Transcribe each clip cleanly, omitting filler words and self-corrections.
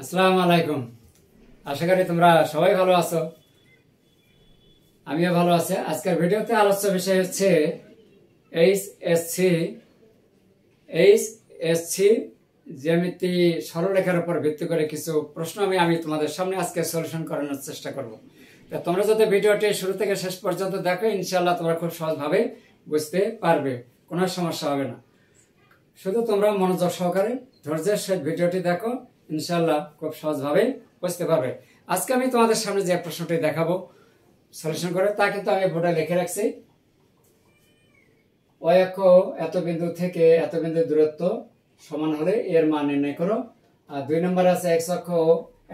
আসসালামু আলাইকুম। আশা করি তোমরা সবাই ভালো আছো, আমিও ভালো আছি। আজকের ভিডিওতে আলোচ্য বিষয় হচ্ছে এইচএসসি জ্যামিতি সরলরেখার উপর ভিত্তি করে কিছু প্রশ্ন আমি তোমাদের সামনে আজকে সলিউশন করানোর চেষ্টা করব। তা তোমরা যদি ভিডিওটি শুরু থেকে শেষ পর্যন্ত দেখো, ইনশাআল্লাহ তোমরা খুব সহজভাবে বুঝতে পারবে, কোনো সমস্যা হবে না। শুধু তোমরা মনোযোগ সহকারে ধৈর্যের সহিত ভিডিওটি দেখো, ইনশাআল্লাহ খুব সহজভাবে বুঝতে পারবে। আজকে আমি তোমাদের সামনে যে প্রশ্নটি দেখাবো সলিউশন করে, তা কিন্তু আমি বোর্ডে লিখে রাখছি। ওই অক্ষ এত বিন্দু থেকে এত বিন্দু দূরত্ব সমান হলে এর মান নির্ণয় করো। আর 2 নম্বর আছে এক্স অক্ষ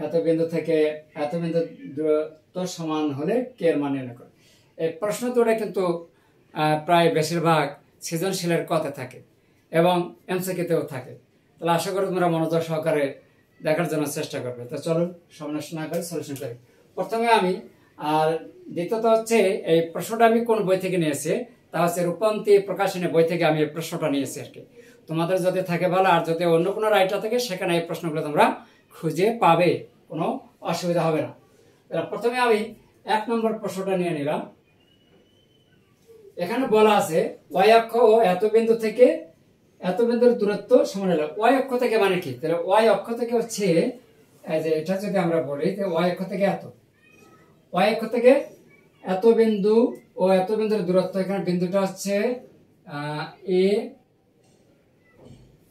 এত বিন্দু থেকে এত বিন্দু দূরত্ব সমান হলে কে এর মান নির্ণয় করো। এই প্রশ্ন তোটা কিন্তু প্রায় বেশিরভাগ সৃজনশীলের কথা থাকে এবং এমসিকিউতেও থাকে। তাহলে আশা করি তোমরা মনোযোগ সহকারে দেখার জন্য চেষ্টা করবে। তো চলুন সমস্যা না করে সলিউশন করি। প্রথমে আমি আর দ্বিতীয়ত হচ্ছে এই প্রশ্নটা আমি কোন বই থেকে নিয়েছি, তা হচ্ছে রূপান্তী প্রকাশনী বই থেকে আমি এই প্রশ্নটা নিয়েছি আর কি। তোমাদের যদি থাকে ভালো, আর যদি অন্য কোনো রাইটার থাকে সেখানে এই প্রশ্নগুলো তোমরা খুঁজে পাবে, কোনো অসুবিধা হবে না। প্রথমে আমি 1 নম্বর প্রশ্নটা নিয়ে নিলাম। এখানে বলা আছে ওয়াই অক্ষ এত বিন্দু থেকে এত বিন্দুর দূরত্ব সমান হলো। ওয়াই অক্ষ থেকে মানে কি? তাহলে ওয়াই অক্ষ থেকে হচ্ছে যে এটা যদি আমরা বলি, ওয়াই অক্ষ থেকে ওয়াই অক্ষ থেকে এত বিন্দু ও এত বিন্দুর দূরত্ব, এখানে বিন্দুটা হচ্ছে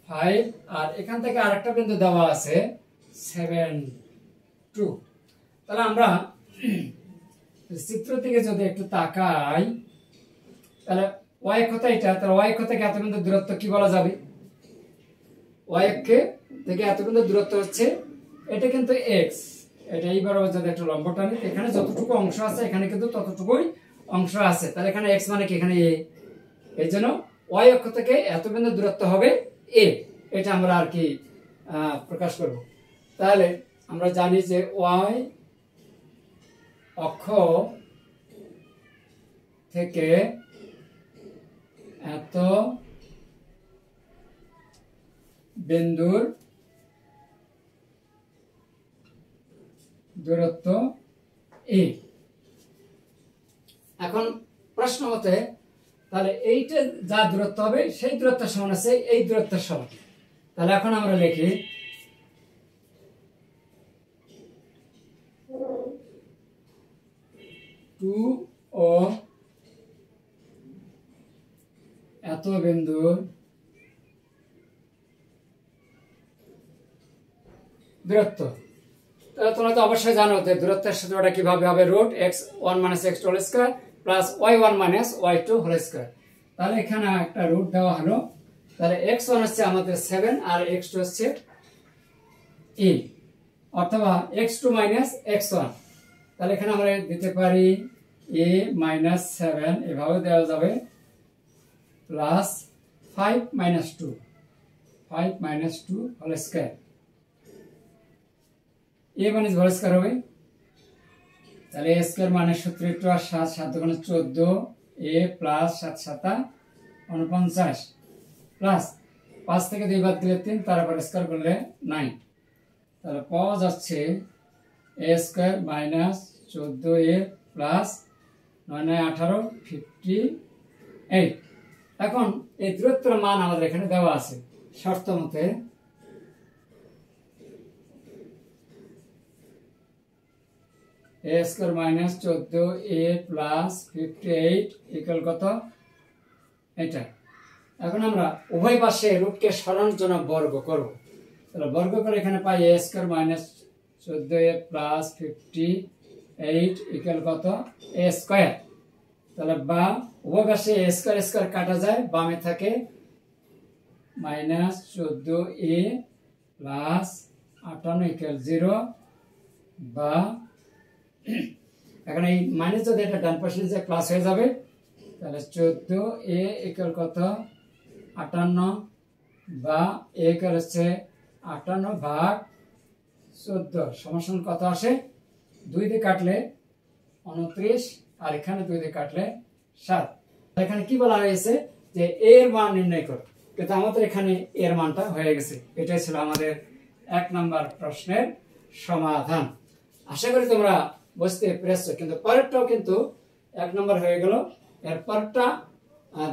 A5, আর এখান থেকে আরেকটা বিন্দু দেওয়া আছে 7, 2। তাহলে আমরা চিত্র থেকে যদি একটু তাকাই, তাহলে ওয়াই অক্ষ এটা, তাহলে ওয়াই অক্ষ থেকে এত বিন্দু দূরত্ব কি বলা যাবে? ওয়াই অক্ষ থেকে এত বিন্দু দূরত্ব হচ্ছে, এটা কিন্তু এক্স। এটা এইবার যদি একটু লম্ব টানি, এখানে যতটুকু অংশ আছে এখানে কিন্তু ততটুকুই অংশ আছে। তাহলে এখানে এক্স মানে কি? এখানে এ। এই জন্য ওয়াই অক্ষ থেকে এত বিন্দু দূরত্ব হবে এ। এটা আমরা আর কি প্রকাশ করব। তাহলে আমরা জানি যে ওয়াই অক্ষ থেকে এত বিন্দুর দূরত্ব এ। এখন প্রশ্ন মতে তাহলে এইটা যা দূরত্ব হবে সেই দূরত্ব সমান আছে এই দূরত্বের সমান। তাহলে এখন আমরা লিখি 2 ও এত বিন্দুর দূরত্ব। তাহলে তোমরা তো অবশ্যই জানো যে দূরত্বের সূত্রটা কিভাবে হবে, √x1 - x2² plus y1 - y2 whole square. তাহলে এখানে একটা রুট দেওয়া হলো। তাহলে x1 হচ্ছে আমাদের 7 আর x2 হচ্ছে e, অথবা x2 - x1। তাহলে এখানে আমরা দিতে পারি a - 7, এভাবে দেওয়া যাবে, প্লাস 5 - 2 হোল স্কয়ার। a মানে হোল স্কয়ার হবে। তাহলে a স্কয়ার মানে সূত্র একটু, আর 7 7 গুণ 14, a প্লাস 7 7 49, প্লাস 5 থেকে 2 বাদ দিলে 3, তারপর স্কয়ার করলে 9। তাহলে পাওয়া যাচ্ছে a square minus 14a plus 9 9 18 58। এখন এই দূরত্বের মান আমাদের এখানে দেওয়া আছে শর্ত মতে। a square minus 14a plus 58 equal কত? এটা। এখন আমরা উভয় পাশে রুটকে সরানোর জন্য বর্গ করব। তাহলে বর্গ করে এখানে পাই a square minus 14a plus 58 equal কত? a square. তাহলে বা উভয় পাশে a স্কয়ার স্কয়ার কাটা যায়, বামে থাকে মাইনাস 14a প্লাস 58 ইকুয়াল 0, বা এখন এই মাইনাস যদি এটা ডান পাশে যে প্লাস হয়ে যাবে। তাহলে 14a ইকুয়াল কত? 58, বা a ইকুয়াল হচ্ছে 58 ভাগ 14 সমান কত আসে? 2 দিয়ে কাটলে 29, আর এখানে 2 দিয়ে কাটলে 7। এখানে কি বলা হয়েছে যে এর মান নির্ণয় করো, কিন্তু আমাদের এখানে এর মানটা হয়ে গেছে। এটাই ছিল আমাদের 1 নম্বর প্রশ্নের সমাধান। আশা করি তোমরা বুঝতে পেরেছো। কিন্তু পরেরটাও কিন্তু 1 নম্বর হয়ে গেল। এর পরেরটা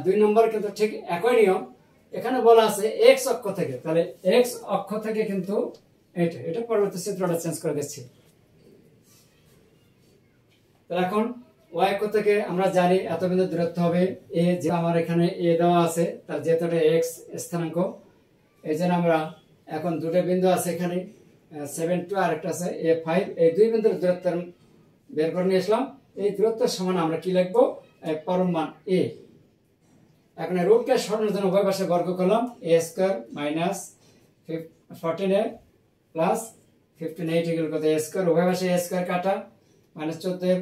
2 নম্বর কিন্তু ঠিক একই নিয়ম। এখানে বলা আছে x অক্ষ থেকে, তাহলে x অক্ষ থেকে কিন্তু এটা পরবর্তী চিত্রটা চেঞ্জ করে দিচ্ছি। তাহলে এখন y অক্ষ থেকে আমরা জানি এত বিন্দু দূরত্ব হবে a, যে আমার এখানে a দেওয়া আছে, তার যেহেতু এটা x স্থানাঙ্ক, এই জন্য আমরা এখন দুটো বিন্দু আছে এখানে 7 2 আর একটা আছে a5, এই দুই বিন্দুর দূরত্ব বের করে নিয়ে আসলাম। এই দূরত্বের সমান আমরা কি লিখবো, পরম মান a। এখন রুটকে সরানোর জন্য উভয় পাশে বর্গ করলাম, a square minus 14a plus 15a equal কত, a স্কয়ার, উভয় পাশে a স্কয়ার কাটা, মাইনাস 14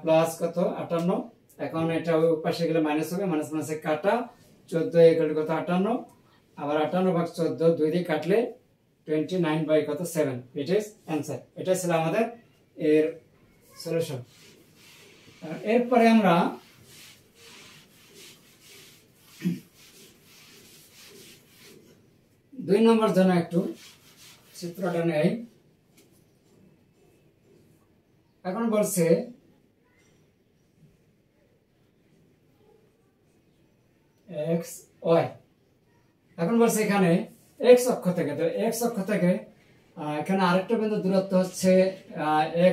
প্লাস কত 58। এখন এটা ওই পাশে গেলে মাইনাস হবে, মাইনাস মাইনাসে কাটা 14 ইকুয়াল কত 58, আবার 58 ভাগ 14 দুই দিয়ে কাটলে 29 বাই কত 7। It is answer. এটা ছিল আমাদের এর সলিউশন। এরপরে আমরা দুই নম্বর জন্য একটু চিত্রটা নেই। এখন বলছে x y, এখন বলছে এখানে x অক্ষ থেকে, তো x অক্ষ থেকে এখানে আরেকটা বিন্দু দূরত্ব হচ্ছে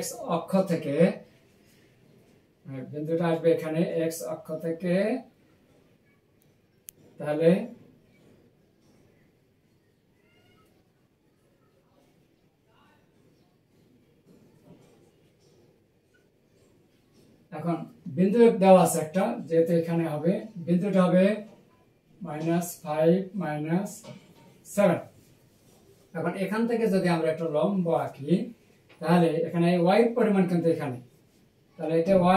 x অক্ষ থেকে, বিন্দুটা আসবে এখানে x অক্ষ থেকে, তাহলে এখন বিন্দু দেওয়া আছে একটা, যেহেতু এখানে হবে বিন্দুটা হবে -5 -7। এখন এখান থেকে যদি আমরা একটা লম্ব আঁকি, তাহলে এখানে y পরিমাণ কিন্তু এখানে, তাহলে এটা y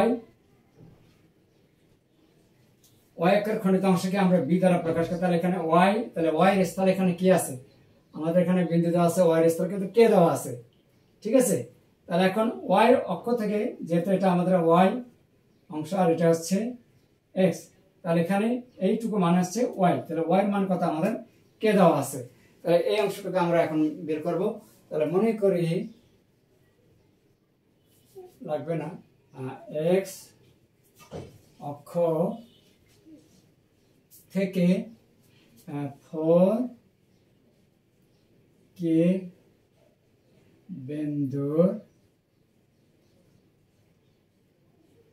এর খণ্ডিত অংশকে আমরা b দ্বারা প্রকাশ করি, তাহলে এখানে y, তাহলে y এর স্থলে এখানে কি আছে, আমাদের এখানে বিন্দু দেওয়া আছে, y এর স্থলে কিন্তু k দেওয়া আছে, ঠিক আছে। তাহলে এখন y অক্ষ থেকে, যেহেতু এটা আমাদের y অংশ আর এটা হচ্ছে x, তাহলে এখানে এইটুকু মান হচ্ছে y, তাহলে y এর মান কত, আমাদের k দেওয়া আছে। তাহলে এই অংশটাকে আমরা এখন বের করব। তাহলে মনে করি লাগবে না, x অক্ষ থেকে 4k বিন্দুর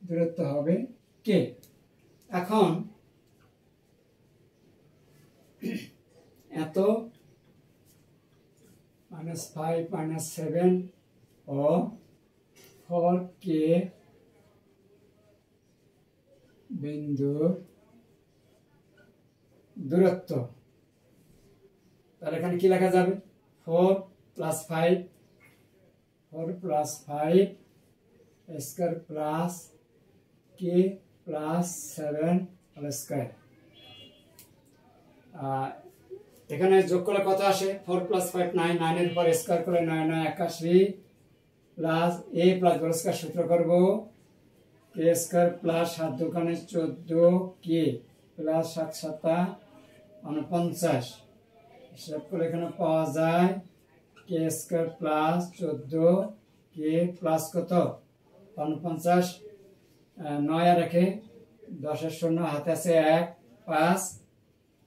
দূরত্ব হবে k। এখন এত -5 -7 ও 4k বিন্দুর দূরত্ব, তাহলে এখানে কি লেখা যাবে, 4 + 5 square plus k plus 7 whole square. এখানে যোগ করলে কত আসে, 4 + 5 9, 9 এর পর স্কয়ার করলে 9 9 81 plus a plus whole square সূত্র করব k স্কয়ার প্লাস 7 দোকানে 14 k প্লাস 7 7 49, হিসাব করে এখানে পাওয়া যায় k square plus 14 k plus কত 49, 9 আর রেখে 10 এর শূন্য হাতে আছে 1, 5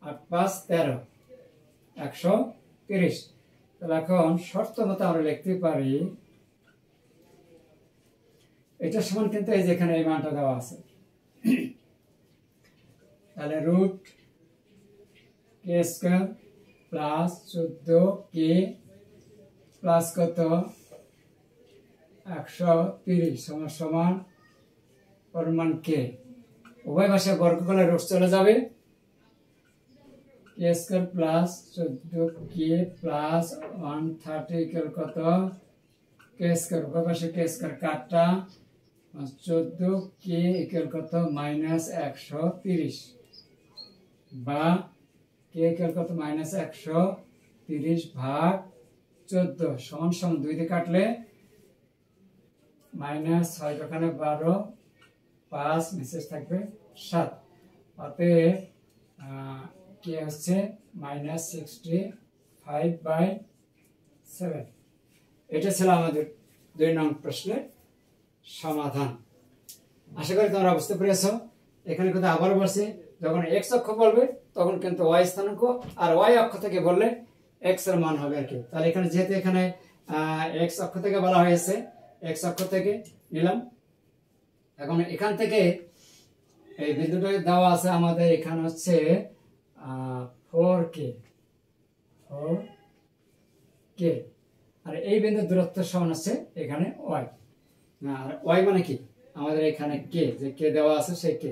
8 5 13 130। তাহলে এখন শর্ত মতো আমরা লিখতে পারি এটা সমান কিন্তু এই যেখানে এই মানটা দেওয়া আছে, তাহলে root k square plus 14k plus কত 130 সমান সমান পরিমাণ k, উভয় পাশে বর্গ করলে রুট চলে যাবে, k square plus 14k plus 130 equal কত k স্কয়ার, উভয় পাশে k স্কয়ার কাটা 14k ইকুয়াল কত -130, বা k ইকুয়াল কত -130 ভাগ 14 সমান সমান 2 দিয়ে কাটলে -6 ওখানে 12 5 নিচে থাকবে 7, অতএব k হচ্ছে -65/7। 7। এটা ছিল আমাদের 2 নং প্রশ্নের সমাধান। আশা করি তোমরা বুঝতে পেরেছ। এখানে কিন্তু আবার বলছি, যখন x অক্ষ বলবে তখন কিন্তু y স্থানাঙ্ক, আর y অক্ষ থেকে বললে x এর মান হবে আর কি। তাহলে এখানে যেহেতু এখানে x অক্ষ থেকে বলা হয়েছে, x অক্ষ থেকে নিলাম। এখন এখান থেকে এই বিন্দুটা দেওয়া আছে আমাদের, এখানে হচ্ছে 4k, আর এই বিন্দুর দূরত্ব সমান হচ্ছে এখানে y। আর y মানে কি, আমাদের এখানে k, যে k দেওয়া আছে সেই k।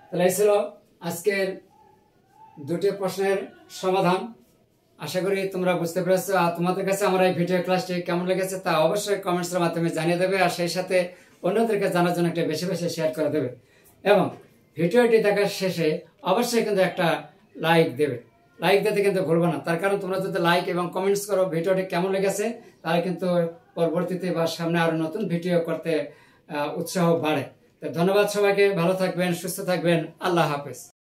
তাহলে এই ছিল আজকের 2টি প্রশ্নের সমাধান। আশা করি তোমরা বুঝতে পেরেছো। আর তোমাদের কাছে আমার এই ভিডিও ক্লাসটি কেমন লেগেছে তা অবশ্যই কমেন্টসের মাধ্যমে জানিয়ে দেবে, আর সেই সাথে অন্যদেরকে জানার জন্য একটা বেশি বেশি শেয়ার করে দেবে। এবং ভিডিওটি দেখার শেষে অবশ্যই কিন্তু একটা লাইক দেবে। লাইক দিতে কিন্তু ভুলবো না, তার কারণ তোমরা যদি লাইক এবং কমেন্টস করো ভিডিওটি কেমন লেগেছে, তাহলে কিন্তু পরবর্তীতে বা সামনে আরো নতুন ভিডিও করতে উৎসাহ বাড়ে। তো ধন্যবাদ সবাইকে, ভালো থাকবেন, সুস্থ থাকবেন, আল্লাহ হাফেজ।